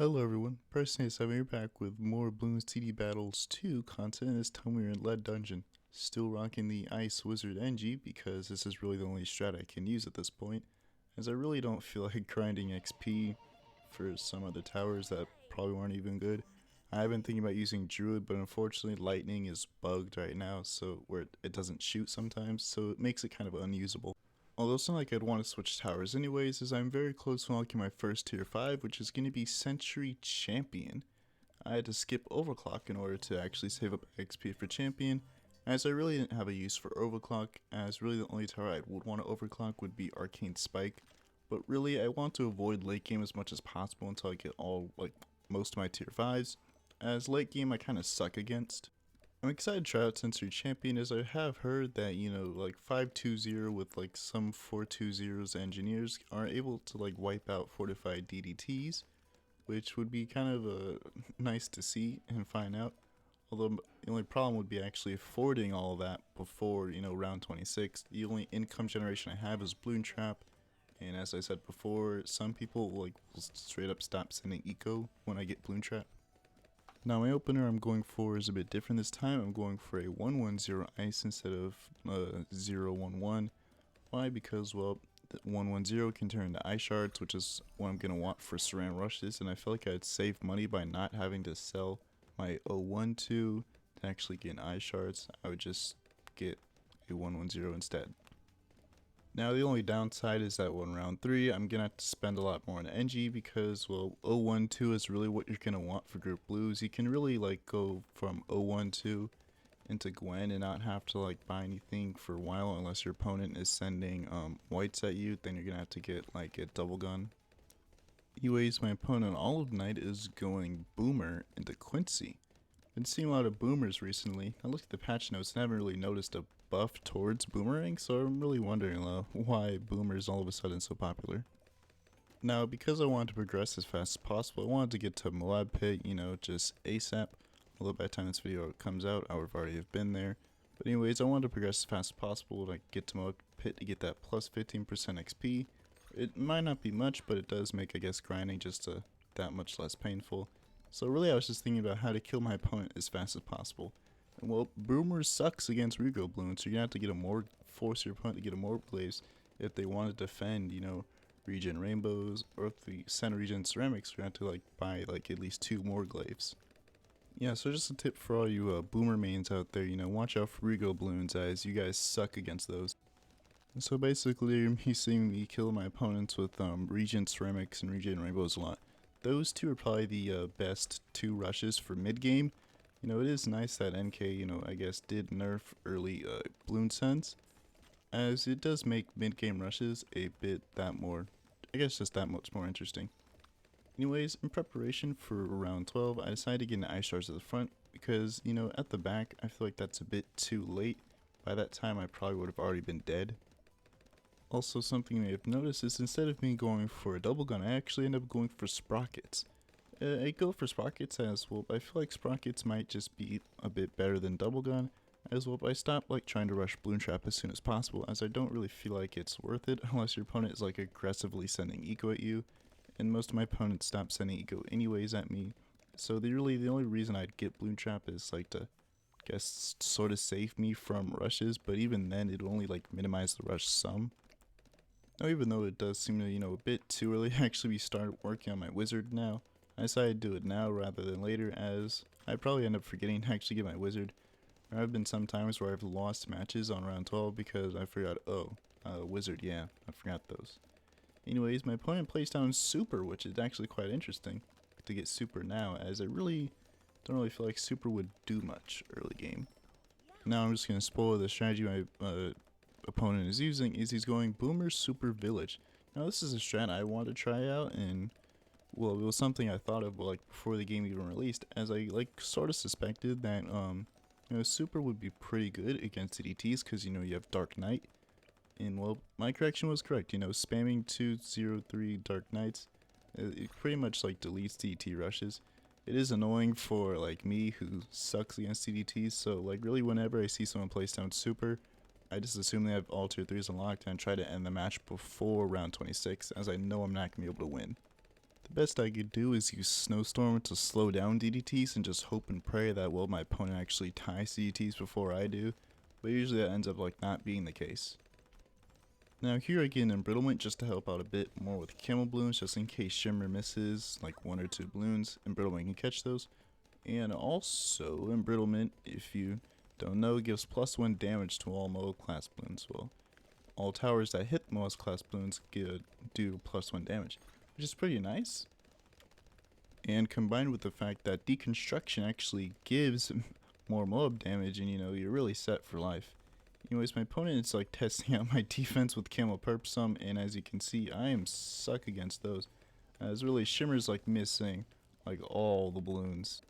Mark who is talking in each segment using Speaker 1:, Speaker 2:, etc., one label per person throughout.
Speaker 1: Hello everyone, Person87 here back with more Bloons TD Battles 2 content. This time we're in Lead Dungeon. Still rocking the Ice Wizard NG because this is really the only strat I can use at this point, as I really don't feel like grinding XP for some other towers that probably weren't even good. I've been thinking about using Druid, but unfortunately lightning is bugged right now, so where it doesn't shoot sometimes, so it makes it kind of unusable. Although it's not like I'd want to switch towers anyways, as I'm very close to unlocking my first tier 5, which is going to be Century Champion. I had to skip Overclock in order to actually save up XP for Champion, as I really didn't have a use for Overclock, as really the only tower I would want to overclock would be Arcane Spike. But really I want to avoid late game as much as possible until I get most of my tier 5s, as late game I kind of suck against. I'm excited to try out Century Champion, as I have heard that, like 5-2-0 with like some 4-2-0's engineers are able to like wipe out fortified DDTs, which would be kind of nice to see and find out. Although the only problem would be actually affording all of that before, round 26. The only income generation I have is Bloon Trap, and as I said before, some people will straight up stop sending eco when I get Bloon Trap. Now my opener I'm going for is a bit different this time. I'm going for a 1-1-0 ice instead of 0-1-1. Why? Because, well, the 1-1-0 can turn into ice shards, which is what I'm going to want for Saran rushes, and I feel like I'd save money by not having to sell my 0-1-2 to actually get ice shards. I would just get a 1-1-0 instead. Now the only downside is that on round 3 I'm gonna have to spend a lot more on NG because, well, 0-1-2 is really what you're gonna want for group blues. You can really go from 0-1-2 into Gwen and not have to buy anything for a while unless your opponent is sending whites at you. Then you're gonna have to get a double gun. Anyways, my opponent all of night is going Boomer into Quincy. Been seeing a lot of boomers recently. I looked at the patch notes and haven't really noticed a buff towards boomerang, so I'm really wondering why boomers all of a sudden so popular. Now, because I wanted to progress as fast as possible, I wanted to get to MOAB pit, just ASAP. Although by the time this video comes out, I would already have been there. But anyways, I wanted to progress as fast as possible to get to MOAB pit to get that plus 15% XP. It might not be much, but it does make, I guess, grinding just that much less painful. So really I was just thinking about how to kill my opponent as fast as possible. And well, Boomer sucks against Rego Bloon, so you're gonna have to get a more force your opponent to get a more glaives if they want to defend, regen rainbows, or if they send regen ceramics, you're gonna have to buy at least 2 more glaives. Yeah, so just a tip for all you boomer mains out there, watch out for Rego Bloons, as you guys suck against those. And so basically you're seeing me kill my opponents with regen ceramics and regen rainbows a lot. Those two are probably the best 2 rushes for mid game. It is nice that NK, I guess did nerf early Bloon Sense, as it does make mid game rushes a bit just that much more interesting. Anyways, in preparation for round 12, I decided to get an ice shards at the front because, at the back, I feel like that's a bit too late. By that time, I probably would have already been dead. Also, something you may have noticed is instead of me going for a double gun, I actually end up going for sprockets. I go for sprockets as well, but I feel like sprockets might just be a bit better than double gun as well, but I stopped trying to rush Bloon Trap as soon as possible, as I don't really feel like it's worth it unless your opponent is aggressively sending eco at you, and most of my opponents stop sending eco anyways at me. So the only reason I'd get Bloon Trap is to guess sort of save me from rushes, but even then it would only minimize the rush some. Now, even though it does seem to, a bit too early to actually start working on my wizard now, I decided to do it now rather than later, as I probably end up forgetting to actually get my wizard. There have been some times where I've lost matches on round 12 because I forgot, wizard, yeah, I forgot those. Anyways, my opponent placed down super, which is actually quite interesting to get super now, as I really don't really feel like super would do much early game. Now I'm just going to spoil the strategy my opponent is using, is he's going Boomer Super Village. Now this is a strat I wanted to try out, and well, it was something I thought of before the game even released, as I sort of suspected that Super would be pretty good against DDTs because you have Dark Knight, and well, my correction was correct. Spamming 203 Dark Knights, it pretty much deletes DDT rushes. It is annoying for me who sucks against DDTs, so really whenever I see someone place down Super, I just assume they have all tier 3s unlocked and try to end the match before round 26, as I know I'm not going to be able to win. The best I could do is use Snowstorm to slow down DDTs and just hope and pray that, well, my opponent actually ties DDTs before I do, but usually that ends up like not being the case. Now here I get an embrittlement just to help out a bit more with camel balloons, just in case Shimmer misses like 1 or 2 balloons, embrittlement can catch those. And also embrittlement, if you don't know, gives +1 damage to all MOAB class balloons. Well, all towers that hit MOAB class balloons do +1 damage, which is pretty nice. And combined with the fact that deconstruction actually gives more MOAB damage, and you're really set for life. Anyways, my opponent is like testing out my defense with Camel Perp some, and as you can see, I am suck against those. As really Shimmer's like missing like all the balloons.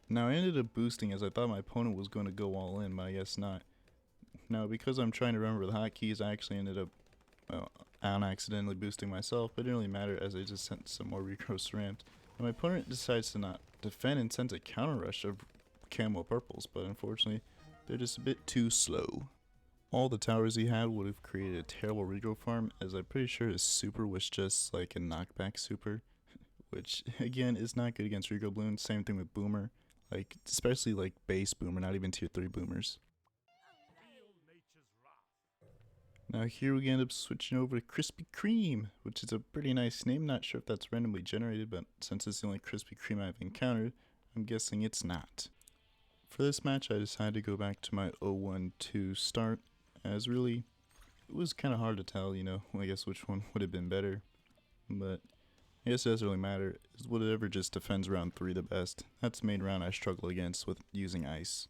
Speaker 1: Now I ended up boosting as I thought my opponent was going to go all in, but I guess not. Now because I'm trying to remember the hotkeys, I actually ended up accidentally boosting myself, but it didn't really matter as I just sent some more regross ramps. And my opponent decides to not defend and sends a counter rush of Camel Purples, but unfortunately they're just a bit too slow. All the towers he had would have created a terrible regrow farm, as I'm pretty sure his super was just like a knockback super, which again is not good against regrow balloons. Same thing with Boomer, like especially like base Boomer, not even tier 3 boomers. Now here we end up switching over to Krispy Kreme, which is a pretty nice name. Not sure if that's randomly generated, but since it's the only Krispy Kreme I've encountered, I'm guessing it's not. For this match I decided to go back to my 0-1-2 start, as really it was kind of hard to tell, I guess which one would have been better, but I guess it doesn't really matter. Is whatever just defends round 3 the best. That's the main round I struggle against with using ice.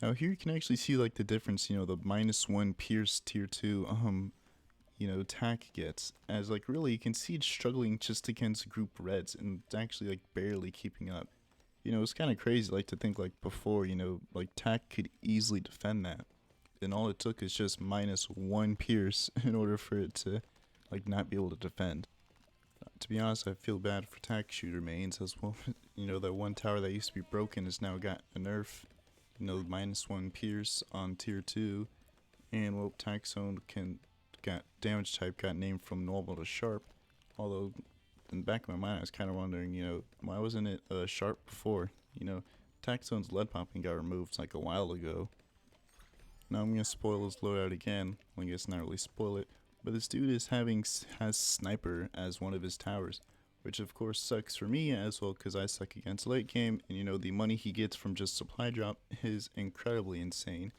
Speaker 1: Now here you can actually see like the difference, the -1 Pierce tier 2 attack gets, as like really you can see it's struggling just against group reds and it's actually like barely keeping up. It's kind of crazy like to think like before, like Tack could easily defend that. And all it took is just -1 Pierce in order for it to like not be able to defend. To be honest, I feel bad for Tack shooter mains as well. That one tower that used to be broken has now got a nerf. -1 Pierce on tier 2, and well, Tack zone got damage type got named from normal to sharp. Although in the back of my mind I was kind of wondering, why wasn't it sharp before? Tack zone's lead popping got removed like a while ago. Now I'm gonna spoil his loadout again. Well, I guess not really spoil it, but this dude has sniper as one of his towers, which of course sucks for me as well because I suck against late game, and the money he gets from just supply drop is incredibly insane.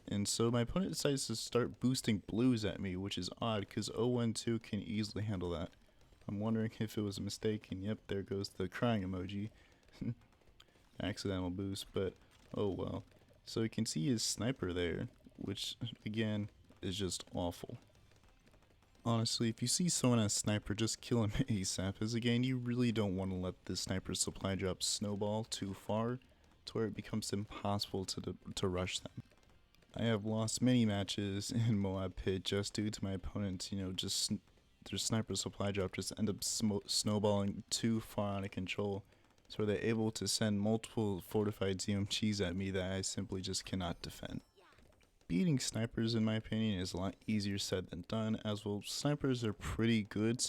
Speaker 1: And so my opponent decides to start boosting blues at me, which is odd because 0-1-2 can easily handle that. I'm wondering if it was a mistake, and yep, there goes the crying emoji. Accidental boost, but oh well. So you can see his sniper there, which again is just awful. Honestly, if you see someone as sniper, just kill him ASAP, as again, you really don't want to let the sniper supply drop snowball too far to where it becomes impossible to rush them. I have lost many matches in MOAB Pit just due to my opponents, just their sniper supply drop just end up snowballing too far out of control, so they're able to send multiple fortified ZMGs at me that I simply just cannot defend. Beating snipers, in my opinion, is a lot easier said than done, as well snipers are pretty good.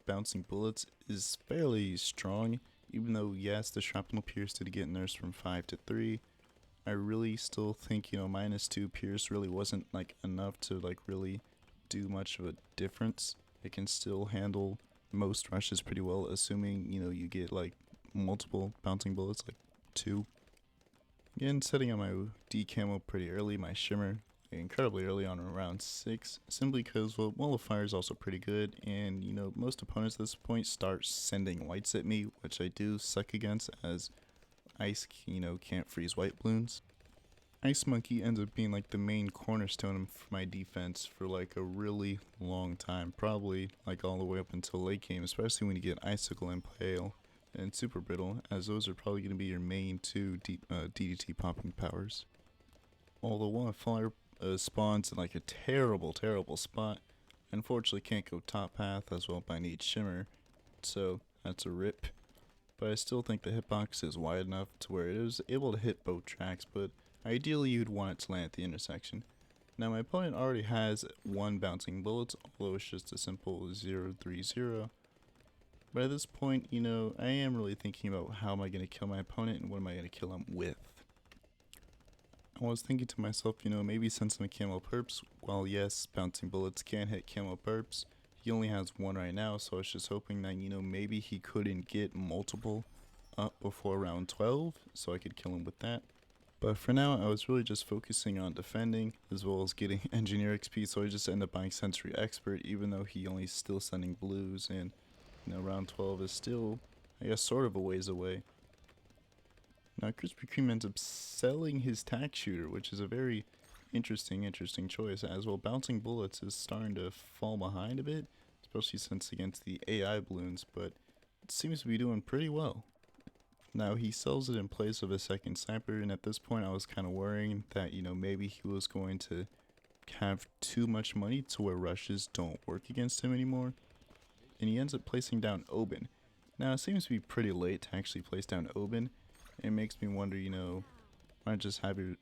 Speaker 1: Bouncing bullets is fairly strong, even though yes, the shrapnel pierce did get nerfed from 5 to 3. I really still think, -2 pierce really wasn't like enough to like really do much of a difference. It can still handle most rushes pretty well, assuming, you get like multiple bouncing bullets, like 2. Again, setting on my D-camo pretty early, my shimmer incredibly early on around 6, simply because, well, Wall of Fire is also pretty good, and, most opponents at this point start sending whites at me, which I do suck against, as ice, can't freeze white balloons. Ice Monkey ends up being like the main cornerstone for my defense for like a really long time, probably like all the way up until late game, especially when you get Icicle and Pale and Super Brittle, as those are probably going to be your main 2 DDT popping powers. Although Wall of Fire spawns in like a terrible spot, unfortunately can't go top path as well by need shimmer, so that's a rip. But I still think the hitbox is wide enough to where it is able to hit both tracks, but ideally you'd want it to land at the intersection. Now my opponent already has 1 bouncing bullet, although it's just a simple 0-3-0. But at this point, you know, I am really thinking about how am I going to kill my opponent and what am I going to kill him with. I was thinking to myself, you know, maybe send some camo perps. While yes, bouncing bullets can hit camo perps, he only has one right now, so I was just hoping that, you know, maybe he couldn't get multiple up before round 12, so I could kill him with that. But for now, I was really just focusing on defending, as well as getting Engineer XP, so I just ended up buying Sensory Expert, even though he only still sending blues, and, you know, round 12 is still, I guess, sort of a ways away. Now, Krispy Kreme ends up selling his tack shooter, which is a very interesting choice, as well. Bouncing bullets is starting to fall behind a bit, especially since against the AI balloons, but it seems to be doing pretty well. Now, he sells it in place of a second sniper, and at this point I was kind of worrying that, you know, maybe he was going to have too much money to where rushes don't work against him anymore, and he ends up placing down Oben. Now, it seems to be pretty late to actually place down Oben. It makes me wonder, you know, why not just have you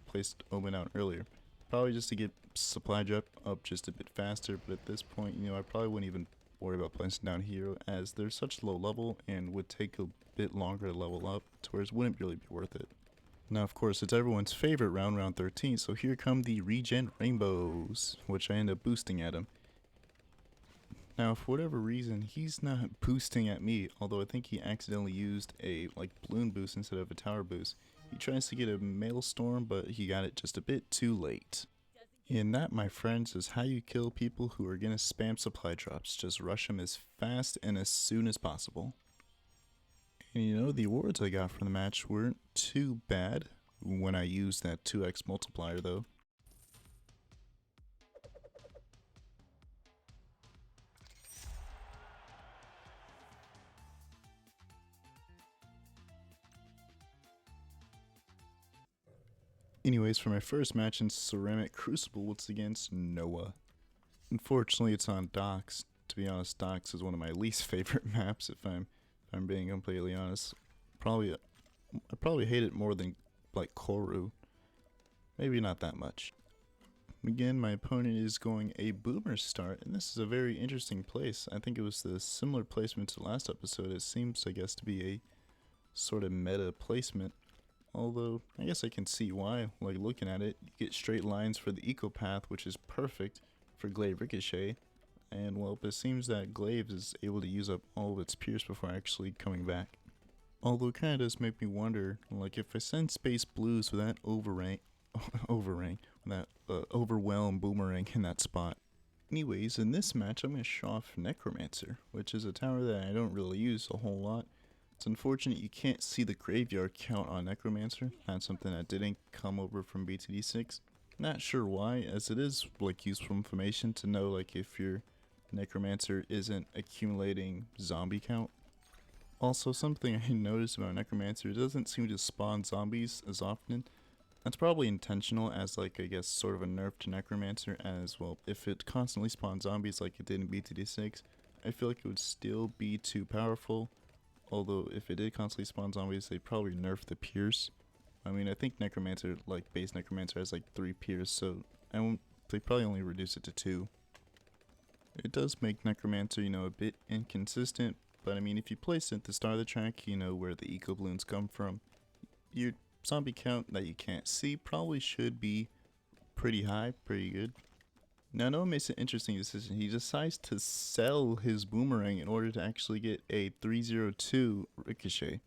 Speaker 1: placed Oben out earlier? Probably just to get supply drop up just a bit faster, but at this point, you know, I probably wouldn't even worry about placing down Hero, as they're such low level and would take a bit longer to level up, to where it wouldn't really be worth it. Now, of course, it's everyone's favorite round 13, so here come the regen rainbows, which I end up boosting at him. Now, for whatever reason, he's not boosting at me, although I think he accidentally used a balloon boost instead of a tower boost. He tries to get a maelstrom, but he got it just a bit too late. And that, my friends, is how you kill people who are gonna spam supply drops. Just rush them as fast and as soon as possible. And you know, the awards I got from the match weren't too bad when I used that 2x multiplier though. Anyways, for my first match in Ceramic Crucible, it's against Noah. Unfortunately, it's on Docks. To be honest, Docks is one of my least favorite maps, if I'm being completely honest. I probably hate it more than like Koru. Maybe not that much. Again, my opponent is going a boomer start, and this is a very interesting place. I think it was the similar placement to last episode. It seems, I guess, to be a sort of meta placement. Although, I guess I can see why. Like, looking at it, you get straight lines for the eco path, which is perfect for Glaive Ricochet. And, well, it seems that Glaive is able to use up all of its pierce before actually coming back. Although, it kind of does make me wonder, like, if I send Space Blues with that Overwhelm Boomerang in that spot. Anyways, in this match, I'm going to show off Necromancer, which is a tower that I don't really use a whole lot. It's unfortunate you can't see the graveyard count on Necromancer. That's something that didn't come over from BTD6. Not sure why, as it is like useful information to know like if your Necromancer isn't accumulating zombie count. Also, something I noticed about Necromancer, it doesn't seem to spawn zombies as often. That's probably intentional as like I guess sort of a nerf to Necromancer, as well if it constantly spawns zombies like it did in BTD6, I feel like it would still be too powerful. Although if it did constantly spawn zombies, they'd probably nerf the pierce. I mean, I think Necromancer, like base Necromancer, has like 3 pierce, so they probably only reduce it to 2. It does make Necromancer, you know, a bit inconsistent, but I mean, if you place it at the start of the track, you know where the eco balloons come from, your zombie count that you can't see probably should be pretty high, pretty good. Now, Noah makes an interesting decision. He decides to sell his boomerang in order to actually get a 302 ricochet.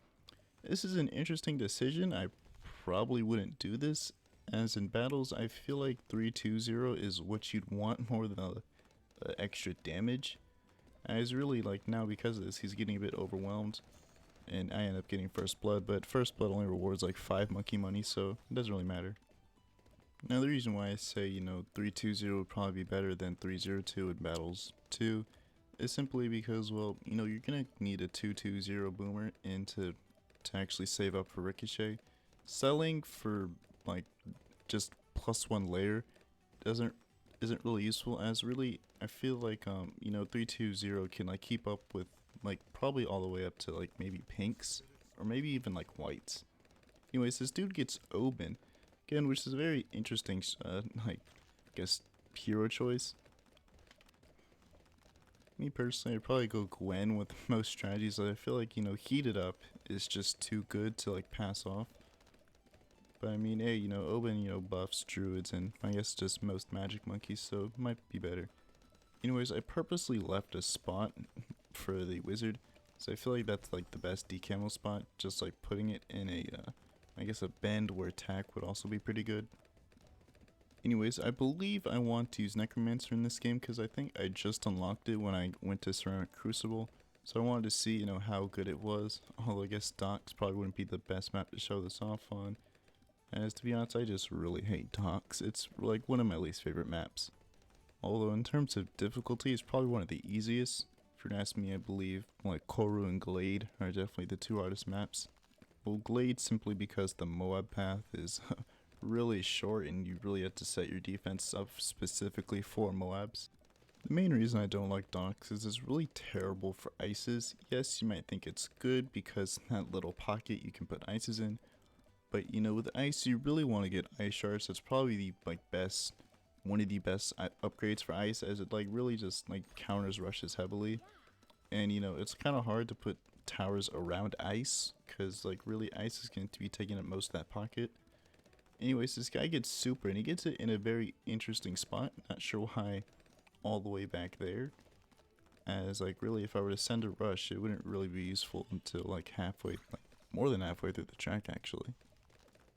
Speaker 1: This is an interesting decision. I probably wouldn't do this, as in battles, I feel like 320 is what you'd want more than the extra damage. And it's really like now because of this, he's getting a bit overwhelmed, and I end up getting first blood, but first blood only rewards like 5 monkey money, so it doesn't really matter. Now, the reason why I say, you know, 320 would probably be better than 302 in battles 2 is simply because, well, you know, you're gonna need a 220 boomer to actually save up for ricochet. Selling for like just +1 layer isn't really useful, as really I feel like you know, 320 can like keep up with like probably all the way up to like maybe pinks or maybe even like whites. Anyways, this dude gets Oben. Again, which is a very interesting, like, I guess, hero choice. Me personally, I'd probably go Gwen with most strategies. I feel like, you know, heated up is just too good to like pass off. But I mean, hey, you know, Oben, you know, buffs druids and I guess just most magic monkeys, so it might be better. Anyways, I purposely left a spot for the wizard, so I feel like that's like the best decamo spot, just like putting it in a, I guess a bend where attack would also be pretty good. Anyways, I believe I want to use Necromancer in this game because I think I just unlocked it when I went to Ceramic Crucible, so I wanted to see, you know, how good it was, although I guess Docks probably wouldn't be the best map to show this off on, as to be honest, I just really hate Docks. It's like one of my least favorite maps. Although in terms of difficulty, it's probably one of the easiest. If you're asking me, I believe like Koru and Glade are definitely the two hardest maps. Well, Glade simply because the MOAB path is really short and you really have to set your defense up specifically for MOABs. The main reason I don't like Docks is it's really terrible for ices. Yes, you might think it's good because in that little pocket you can put ices in. But you know, with ice you really want to get ice shards. That's probably the one of the best upgrades for ice, as it like really just like counters rushes heavily. And you know, it's kind of hard to put towers around ice because like really ice is going to be taking up most of that pocket. Anyways, this guy gets super and he gets it in a very interesting spot. Not sure why all the way back there, as like really if I were to send a rush it wouldn't really be useful until like halfway, like more than halfway through the track actually.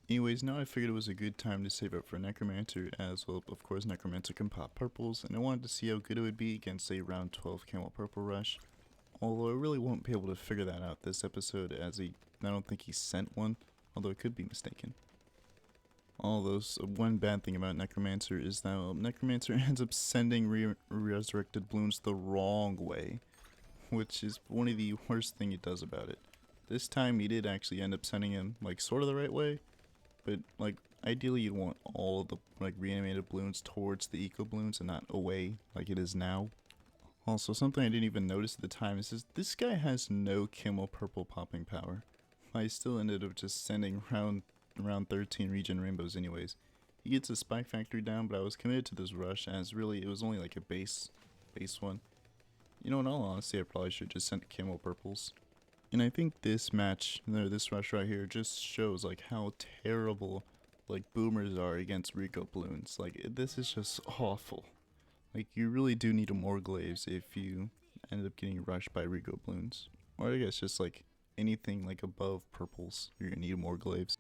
Speaker 1: Anyways, now I figured it was a good time to save up for Necromancer, as well, of course, Necromancer can pop purples, and I wanted to see how good it would be against a round 12 Camel Purple Rush. Although I really won't be able to figure that out this episode, as I don't think he sent one, although I could be mistaken. Although, one bad thing about Necromancer is that Necromancer ends up sending resurrected Bloons the wrong way, which is one of the worst thing he does about it. This time he did actually end up sending him, like, sort of the right way. But, like, ideally you'd want all of the, like, reanimated Bloons towards the Eco Bloons and not away like it is now. Also, something I didn't even notice at the time is this guy has no Camel Purple popping power. I still ended up just sending around 13 regen rainbows anyways. He gets a Spike Factory down, but I was committed to this rush as really it was only like a base one. You know, in all honesty, I probably should just send Camel Purples. And I think this match, this rush right here, just shows like how terrible like boomers are against Rico Bloons. Like this is just awful. Like you really do need more glaives if you end up getting rushed by Rico Bloons. Or I guess just like anything like above purples, you're gonna need more glaives.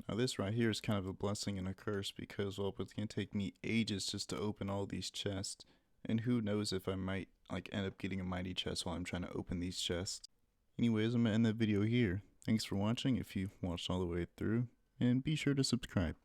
Speaker 1: Now this right here is kind of a blessing and a curse because well, it's gonna take me ages just to open all these chests. And who knows if I might like end up getting a mighty chest while I'm trying to open these chests. Anyways, I'm going to end that video here. Thanks for watching if you watched all the way through, and be sure to subscribe.